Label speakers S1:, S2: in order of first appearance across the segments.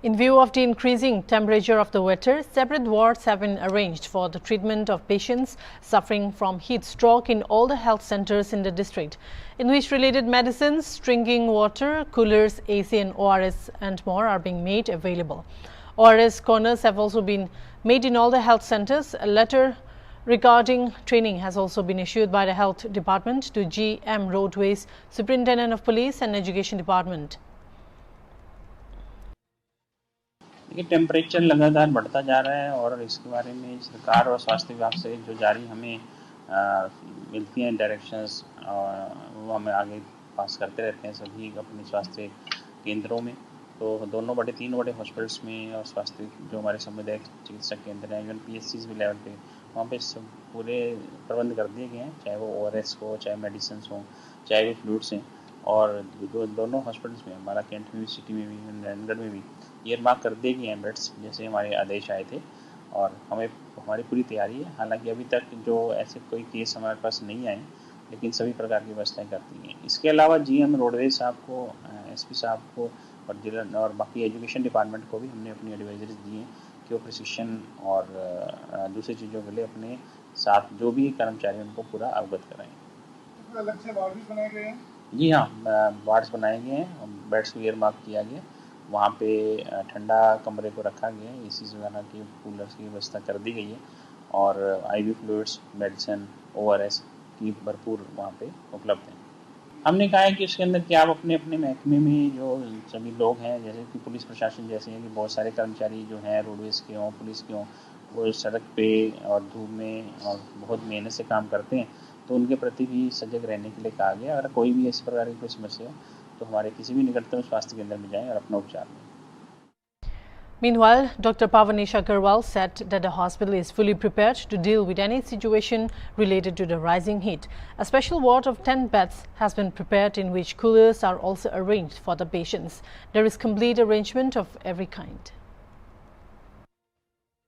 S1: In view of the increasing temperature of the weather, separate wards have been arranged for the treatment of patients suffering from heat stroke in all the health centers in the district, in which related medicines, drinking water, coolers, AC and ORS and more are being made available. ORS corners have also been made in all the health centers. A letter regarding training has also been issued by the Health Department to GM Roadways, Superintendent of Police and Education Department.
S2: देखिए, temperature लगातार बढ़ता जा रहा है और इसके बारे में सरकार और स्वास्थ्य विभाग से जो जारी हमें मिलती हैं डायरेक्शंस, वो हमें आगे पास करते रहते हैं सभी अपने स्वास्थ्य केंद्रों में। तो तीन बड़े हॉस्पिटल्स में और स्वास्थ्य जो हमारे सामुदायिक चिकित्सा केंद्र हैं, इवन PSCs भी लेवल पे, वहाँ पे सब पूरे प्रबंध कर दिए गए हैं, चाहे वो ORS हो, चाहे मेडिसिन हों, चाहे वो फ्लूइड्स हैं। और दोनों हॉस्पिटल्स में, हमारा कैंट में भी, सिटी में भी, नारायणगढ़ में भी ईयरमार्क कर दिए गए हैं बेड्स, जैसे हमारे आदेश आए थे और हमारी पूरी तैयारी है। हालांकि अभी तक जो ऐसे कोई केस हमारे पास नहीं आए, लेकिन सभी प्रकार की व्यवस्थाएं करती हैं। इसके अलावा GM रोडवेज साहब को, SP साहब को और जिला और बाकी एजुकेशन डिपार्टमेंट को भी हमने अपनी एडवाइजरीज दी हैं कि वो प्रशिक्षण और दूसरी चीज़ों के लिए अपने साथ जो भी कर्मचारी उनको पूरा अवगत कराएं।
S3: अलग से वार्ड भी बनाए गए हैं?
S2: जी हाँ, वार्ड्स बनाए गए हैं, बेड्स को ईयरमार्क किया गया, वहाँ पे ठंडा कमरे को रखा गया है, एसीज वगैरह की, कूलर्स की व्यवस्था कर दी गई है और IV फ्लूइड्स, मेडिसिन, ORS की भरपूर वहाँ पे उपलब्ध है। हमने कहा है कि उसके अंदर कि आप अपने अपने महकमे में जो सभी लोग हैं, जैसे कि पुलिस प्रशासन जैसे है कि बहुत सारे कर्मचारी जो हैं रोडवेज़ के हों, पुलिस के हों, वो सड़क पे और धूप में और बहुत मेहनत से काम करते हैं, तो उनके प्रति भी सजग रहने के लिए कहा गया। अगर कोई भी इस प्रकार की कोई समस्या हो तो हमारे किसी भी निकटतम स्वास्थ्य केंद्र में जाएं और अपना उपचार लें।
S1: Meanwhile, Dr. Pavanesh Agarwal said that the hospital is fully prepared to deal with any situation related to the rising heat. A special ward of 10 beds has been prepared in which coolers are also arranged for the patients. There is complete arrangement of every kind.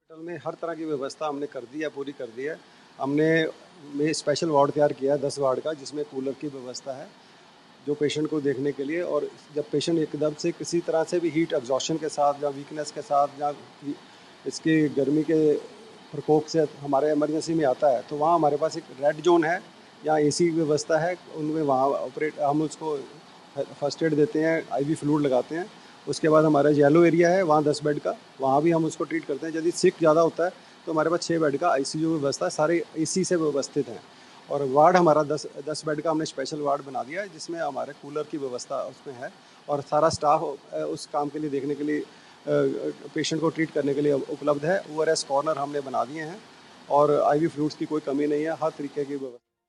S3: Hospital में हर तरह की व्यवस्था हमने कर दी है, पूरी कर दी है। हमने स्पेशल वार्ड तैयार किया है 10 वार्ड का, जिसमें कूलर की व्यवस्था है जो पेशेंट को देखने के लिए। और जब पेशेंट एकदम से किसी तरह से भी हीट एग्जॉशन के साथ या वीकनेस के साथ या इसकी गर्मी के प्रकोप से हमारे इमरजेंसी में आता है, तो वहाँ हमारे पास एक रेड जोन है, यहाँ AC व्यवस्था है, उनमें वहाँ हम उसको फर्स्ट एड देते हैं, IV फ्लूइड लगाते हैं। उसके बाद हमारा येलो एरिया है, वहाँ 10 बेड का, वहाँ भी हम उसको ट्रीट करते हैं। यदि सिक ज़्यादा होता है तो हमारे पास 6 बेड का ICU व्यवस्था, सारे AC से व्यवस्थित हैं। और वार्ड हमारा 10 बेड का हमने स्पेशल वार्ड बना दिया है, जिसमें हमारे कूलर की व्यवस्था उसमें है और सारा स्टाफ उस काम के लिए देखने के लिए, पेशेंट को ट्रीट करने के लिए उपलब्ध है। ORS कॉर्नर हमने बना दिए हैं और IV फ्लूइड्स की कोई कमी नहीं है, हर तरीके की व्यवस्था।